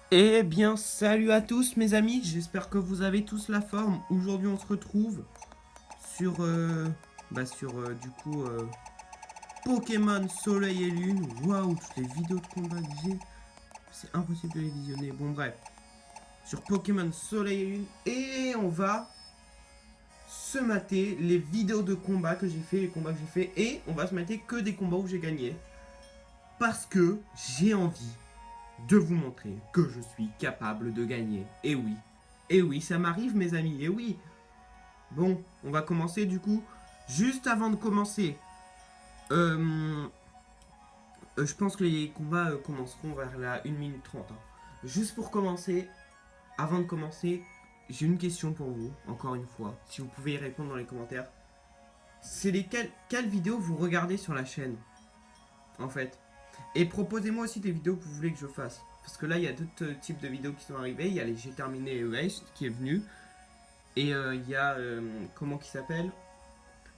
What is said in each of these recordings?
Eh bien, salut à tous mes amis, j'espère que vous avez tous la forme. Aujourd'hui, on se retrouve sur, du coup, Pokémon Soleil et Lune. Waouh, toutes les vidéos de combat que j'ai, c'est impossible de les visionner. Bon, bref, sur Pokémon Soleil et Lune. Et on va se mater les vidéos de combat que j'ai fait, les combats que j'ai fait. Et on va se mater que des combats où j'ai gagné. Parce que j'ai envie de vous montrer que je suis capable de gagner. Et oui, ça m'arrive mes amis, et oui. Bon, on va commencer du coup. Juste avant de commencer, euh, je pense que les combats commenceront vers la 1 minute 30. Hein. Juste pour commencer, avant de commencer, j'ai une question pour vous, encore une fois. Si vous pouvez y répondre dans les commentaires. C'est quelles vidéos vous regardez sur la chaîne, en fait. Et proposez-moi aussi des vidéos que vous voulez que je fasse. Parce que là, il y a d'autres types de vidéos qui sont arrivées. Il y a les J'ai terminé Waste qui est venu. Et il y a, comment qui s'appelle,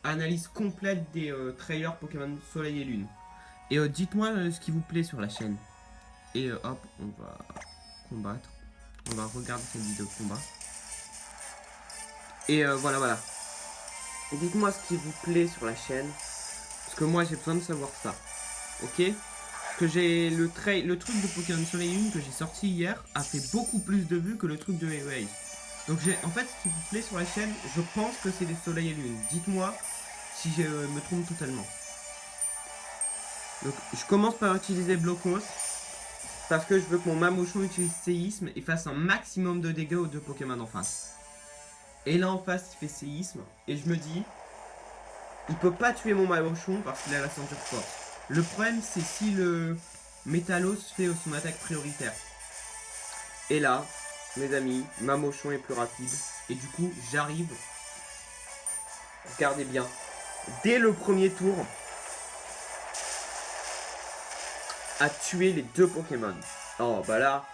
analyse complète des trailers Pokémon Soleil et Lune. Et dites-moi ce qui vous plaît sur la chaîne. Et hop, on va combattre. On va regarder cette vidéo de combat. Et voilà. Dites-moi ce qui vous plaît sur la chaîne. Parce que moi, j'ai besoin de savoir ça. Ok? Que j'ai le truc de Pokémon Soleil et Lune que j'ai sorti hier a fait beaucoup plus de vues que le truc de Erase. Donc en fait ce qui vous plaît sur la chaîne, je pense que c'est des Soleil et Lune. Dites-moi si je me trompe totalement. Donc je commence par utiliser Blocos parce que je veux que mon Mamochon utilise séisme et fasse un maximum de dégâts aux deux Pokémon en face. Et là en face il fait séisme et je me dis, il peut pas tuer mon Mamochon parce qu'il a la ceinture forte. Le problème c'est si le Métalos fait son attaque prioritaire. Et là, mes amis, Mamochon est plus rapide. Et du coup, j'arrive. Regardez bien. Dès le premier tour, à tuer les deux Pokémon. Oh, bah là.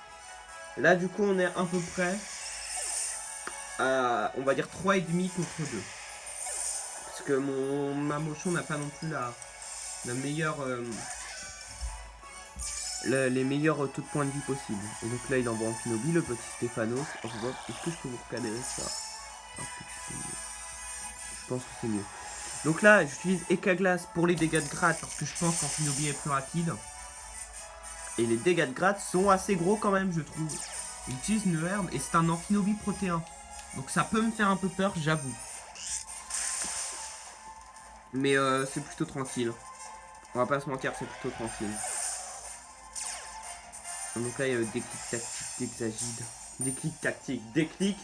Là, du coup, on est à peu près à, on va dire, 3,5 contre 2. Parce que mon Mamochon n'a pas non plus la meilleure... les meilleurs taux de points de vie possibles. Et donc là, il envoie Amphinobi, le petit Stéphanos. Oh, est-ce que je peux vous recadrer ça un petit peu mieux? Je pense que c'est mieux. Donc là, j'utilise Éclat-Glace pour les dégâts de gratte parce que je pense qu'Amphinobi est plus rapide. Et les dégâts de gratte sont assez gros quand même, je trouve. J'utilise une herbe et c'est un Amphinobi protéin. Donc ça peut me faire un peu peur, j'avoue. Mais c'est plutôt tranquille. On va pas se mentir, c'est plutôt tranquille. Donc là, il y a le déclic tactique d'Exagide. Déclic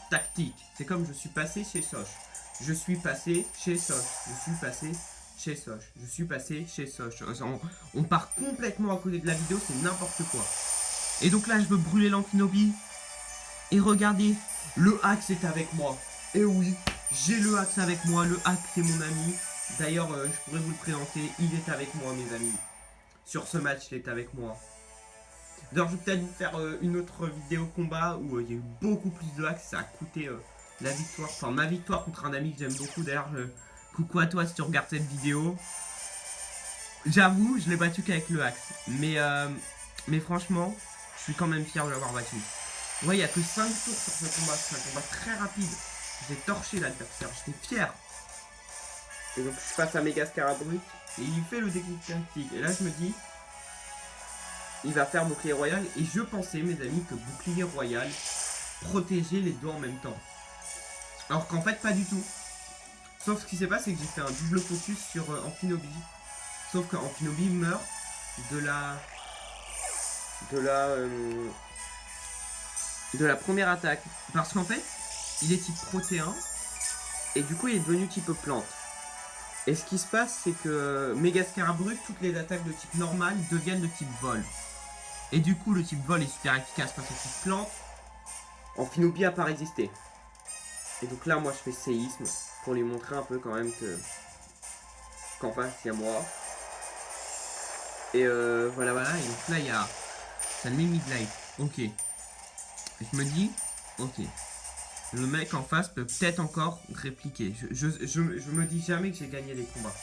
tactique. C'est comme je suis passé chez Soch. Je suis passé chez Soch. Je suis passé chez Soch. Je suis passé chez Soch. On part complètement à côté de la vidéo, c'est n'importe quoi. Et donc là, je veux brûler l'Amphinobi. Et regardez, le Axe est avec moi. Et oui, j'ai le Axe avec moi. Le Axe, c'est mon ami. D'ailleurs, je pourrais vous le présenter. Il est avec moi, mes amis. Sur ce match, il est avec moi. D'ailleurs, je vais peut-être vous faire une autre vidéo combat où il y a eu beaucoup plus de hacks. Ça a coûté la victoire, enfin ma victoire contre un ami que j'aime beaucoup. D'ailleurs, coucou à toi si tu regardes cette vidéo. J'avoue, je l'ai battu qu'avec le axe. Mais franchement, je suis quand même fier de l'avoir battu. Ouais, il n'y a que 5 tours sur ce combat. C'est un combat très rapide. J'ai torché l'adversaire, j'étais fier. Et donc, je passe à Megascarabrut et il fait le déclic tactique. Et là, je me dis, il va faire bouclier royal et je pensais mes amis que bouclier royal protégeait les deux en même temps. Alors qu'en fait pas du tout. Sauf ce qui s'est passé c'est que j'ai fait un double focus sur Amphinobi. Sauf qu'Amphinobi meurt de la première attaque. Parce qu'en fait il est type protéin et du coup il est devenu type plante. Et ce qui se passe c'est que Megascarabrut, toutes les attaques de type normal deviennent de type vol. Et du coup, le type vol est super efficace face au type plante. Amphinobi a pas résisté. Et donc là, moi, je fais séisme pour lui montrer un peu quand même que qu'en face, il y a moi. Et voilà. Et donc là, il y a... Ça me met mid-life. Ok. Et je me dis, ok. Le mec en face peut peut-être encore répliquer. Je me dis jamais que j'ai gagné les combats.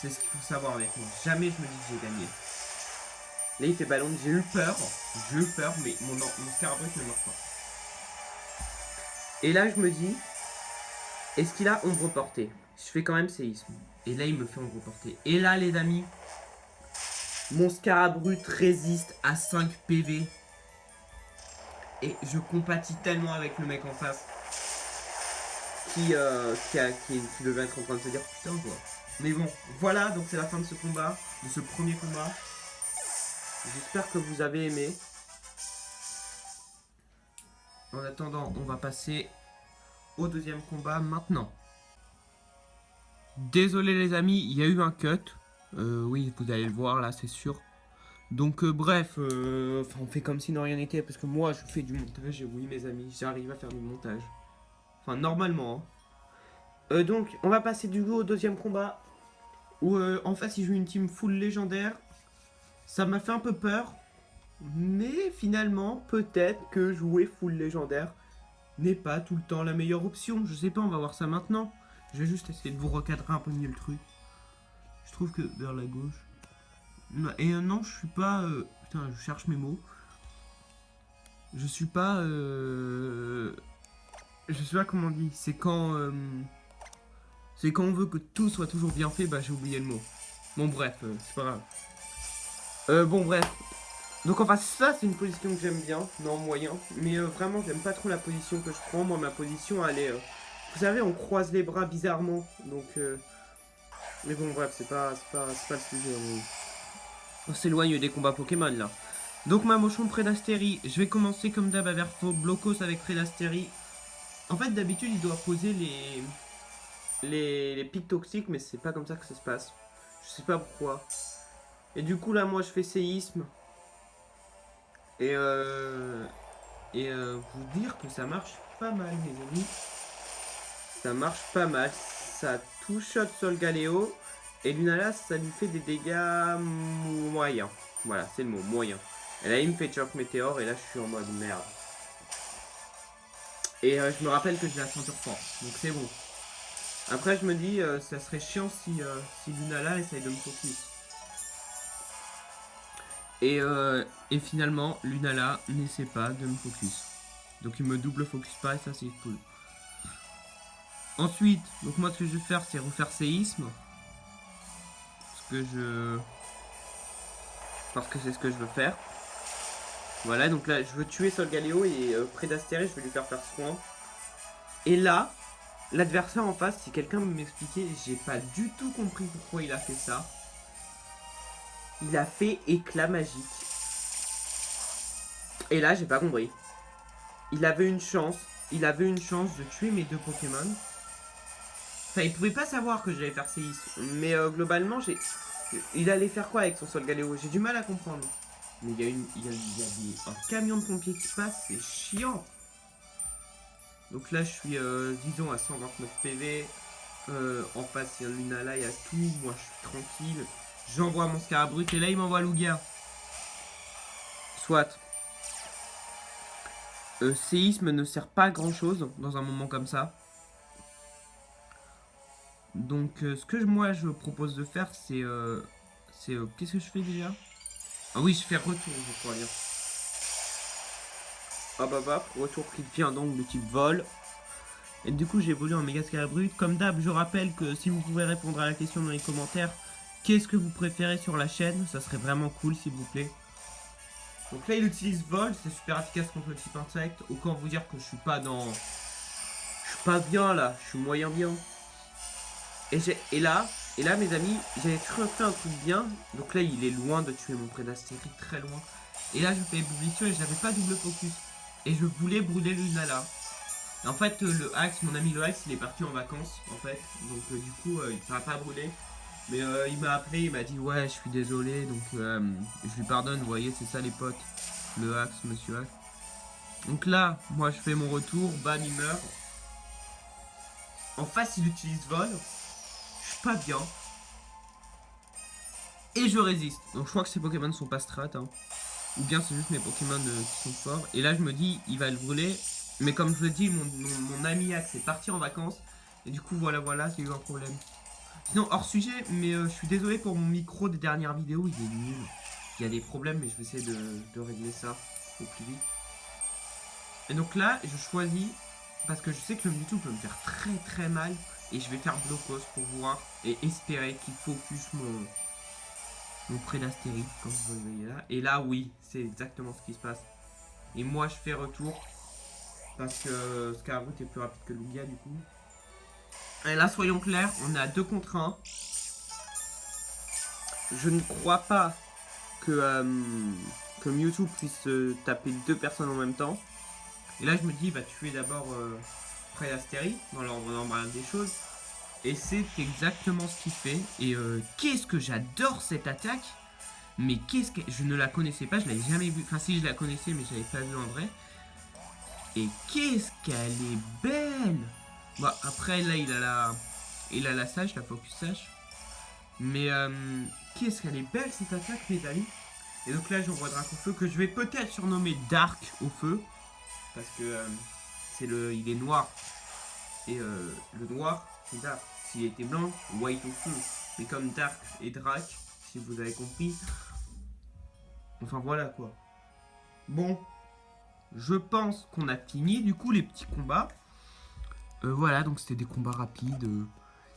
C'est ce qu'il faut savoir avec moi. Jamais je me dis que j'ai gagné. Là, il fait ballon. J'ai eu peur, mais mon Scarabruit ne meurt pas. Et là, je me dis, est-ce qu'il a ombre portée? Je fais quand même séisme. Et là, il me fait ombre portée. Et là, les amis, mon Scarabruit résiste à 5 PV. Et je compatis tellement avec le mec en face qui devait être en train de se dire putain quoi. Mais bon, voilà, donc c'est la fin de ce combat, de ce premier combat. J'espère que vous avez aimé. En attendant, on va passer au deuxième combat maintenant. Désolé les amis, il y a eu un cut. Oui, vous allez le voir là, c'est sûr. Donc bref, on fait comme si de rien n'était parce que moi je fais du montage et oui mes amis, j'arrive à faire du montage. Enfin normalement. Hein. Donc on va passer du coup au deuxième combat où en face il joue une team full légendaire. Ça m'a fait un peu peur, mais finalement peut-être que jouer full légendaire n'est pas tout le temps la meilleure option. Je sais pas, on va voir ça maintenant. Je vais juste essayer de vous recadrer un peu mieux le truc. Je trouve que vers la gauche. Et non, je suis pas. Putain, je cherche mes mots. Je suis pas. Je sais pas comment on dit. C'est quand. C'est quand on veut que tout soit toujours bien fait, bah j'ai oublié le mot. Bon, bref, c'est pas grave. Bon, bref. Donc, enfin, ça, c'est une position que j'aime bien, non moyen. Mais vraiment, j'aime pas trop la position que je prends. Moi, ma position, elle est. Vous savez, on croise les bras bizarrement. Donc. Mais bon, bref, c'est pas le sujet. On s'éloigne des combats Pokémon là. Donc ma motion Prédastérie, je vais commencer comme d'hab avec Blocos avec Prédastérie. En fait d'habitude il doit poser les pics toxiques mais c'est pas comme ça que ça se passe. Je sais pas pourquoi. Et du coup là moi je fais séisme. Et vous dire que ça marche pas mal mes amis. Ça marche pas mal. Ça two-shot Solgaleo. Et Lunala, ça lui fait des dégâts moyens. Voilà, c'est le mot, moyen. Et là, il me fait choc météore, et là, je suis en mode merde. Et je me rappelle que j'ai la ceinture force, donc c'est bon. Après, je me dis, ça serait chiant si Lunala essaye de me focus. Et finalement, Lunala n'essaie pas de me focus. Donc, il me double focus pas, et ça, c'est cool. Ensuite, donc moi, ce que je vais faire, c'est refaire séisme. Parce que c'est ce que je veux faire. Voilà, donc là je veux tuer Solgaleo et Prédastérie, je vais lui faire soin. Et là, l'adversaire en face, si quelqu'un m'expliquait, j'ai pas du tout compris pourquoi il a fait ça. Il a fait éclat magique. Et là, j'ai pas compris. Il avait une chance de tuer mes deux Pokémon. Enfin, il pouvait pas savoir que j'allais faire séisme. Mais globalement, il allait faire quoi avec son Solgaleo? J'ai du mal à comprendre. Mais il y a un camion de pompiers qui passe, c'est chiant. Donc là, je suis, disons, à 129 PV. En face, il y a Lunala, il y a tout. Moi, je suis tranquille. J'envoie mon Scarabruit et là, il m'envoie Lugia. Soit. Séisme ne sert pas à grand chose dans un moment comme ça. Donc ce que moi je propose de faire c'est qu'est-ce que je fais déjà? Ah oui, je fais retour je crois bien. Ah bah retour qui devient donc de type vol. Et du coup j'ai évolué en méga Scarabruit. Comme d'hab je rappelle que si vous pouvez répondre à la question dans les commentaires, qu'est-ce que vous préférez sur la chaîne? Ça serait vraiment cool s'il vous plaît. Donc là il utilise vol, c'est super efficace contre le type insecte. Autant vous dire que je suis pas bien là, je suis moyen bien. Et là, mes amis, j'avais fait un truc bien. Donc là, il est loin de tuer mon Prédastérie, très loin. Et là, je fais ébullition et j'avais pas double focus. Et je voulais brûler Lunala. Et en fait, le Axe, mon ami le Axe, il est parti en vacances, en fait. Donc du coup, il ne sera pas brûlé. Mais il m'a appelé, il m'a dit, ouais, je suis désolé. Donc je lui pardonne, vous voyez, c'est ça les potes. Le Axe, monsieur Axe. Donc là, moi, je fais mon retour. Bam, il meurt. En face, il utilise vol. Pas bien. Et je résiste. Donc je crois que ces Pokémon ne sont pas strat. Hein. Ou bien c'est juste mes Pokémon qui sont forts. Et là je me dis, il va le brûler. Mais comme je le dis, mon ami Axe est parti en vacances. Et du coup voilà, c'est eu un problème. Sinon hors sujet, mais je suis désolé pour mon micro des dernières vidéos, il est nul. il y a des problèmes, mais je vais essayer de régler ça au plus vite. Et donc là, je choisis, parce que je sais que le Mewtwo peut me faire très très mal, et je vais faire blocos pour voir et espérer qu'il focus mon Prédastérie, comme vous le voyez là. Et là, oui, c'est exactement ce qui se passe. Et moi, je fais retour, parce que Scarroot est plus rapide que Lugia, du coup. Et là, soyons clairs, on est à 2 contre 1. Je ne crois pas que Mewtwo puisse taper 2 personnes en même temps. Et là, je me dis, il va tuer d'abord Prédastérie, dans l'ordre normal des choses. Et c'est exactement ce qu'il fait. Et qu'est-ce que j'adore cette attaque. Mais qu'est-ce que... Je ne la connaissais pas, je l'avais jamais vue. Enfin, si, je la connaissais, mais je l'avais pas vue en vrai. Et qu'est-ce qu'elle est belle. Bon, après, là, il a la sage, la focus sage. Mais qu'est-ce qu'elle est belle, cette attaque, mes amis. Et donc là, j'envoie Drac au feu, que je vais peut-être surnommer Dark au feu. Parce que il est noir. Et le noir, c'est Dark. S'il était blanc, White au feu. Mais comme Dark et Drac, si vous avez compris. Enfin voilà quoi. Bon, je pense qu'on a fini du coup les petits combats. Voilà, donc c'était des combats rapides.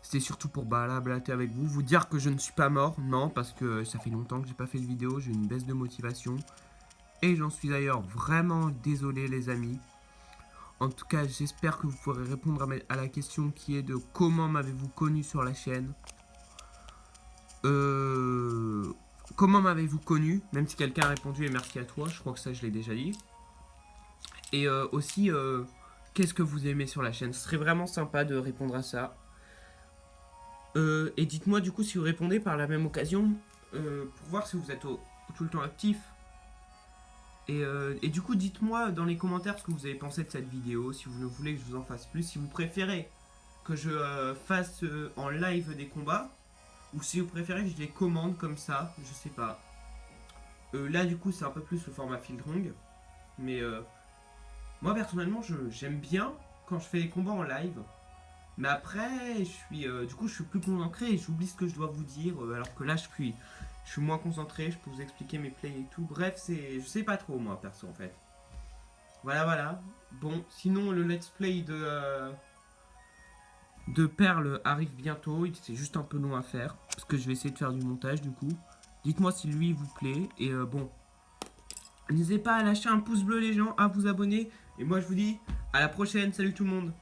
C'était surtout pour blablater avec vous. Vous dire que je ne suis pas mort. Non, parce que ça fait longtemps que j'ai pas fait de vidéo. J'ai une baisse de motivation. Et j'en suis d'ailleurs vraiment désolé les amis. En tout cas, j'espère que vous pourrez répondre à la question qui est de comment m'avez-vous connu sur la chaîne. Comment m'avez-vous connu? Même si quelqu'un a répondu et merci à toi, je crois que ça je l'ai déjà dit. Et aussi, qu'est-ce que vous aimez sur la chaîne? Ce serait vraiment sympa de répondre à ça. Et dites-moi du coup si vous répondez par la même occasion, pour voir si vous êtes tout le temps actif. Et du coup, dites-moi dans les commentaires ce que vous avez pensé de cette vidéo, si vous voulez que je vous en fasse plus, si vous préférez que je fasse en live des combats, ou si vous préférez que je les commande comme ça, je sais pas. Là, du coup, c'est un peu plus le format Fieldrong, mais moi personnellement, j'aime bien quand je fais les combats en live. Mais après, du coup, je suis plus concentré et j'oublie ce que je dois vous dire, alors que là, je suis moins concentré, je peux vous expliquer mes plays et tout. Bref, je sais pas trop moi perso en fait. Voilà, voilà. Bon, sinon le let's play de Perle arrive bientôt. C'est juste un peu long à faire parce que je vais essayer de faire du montage du coup. Dites-moi si lui vous plaît et bon. N'hésitez pas à lâcher un pouce bleu les gens, à vous abonner et moi je vous dis à la prochaine. Salut tout le monde.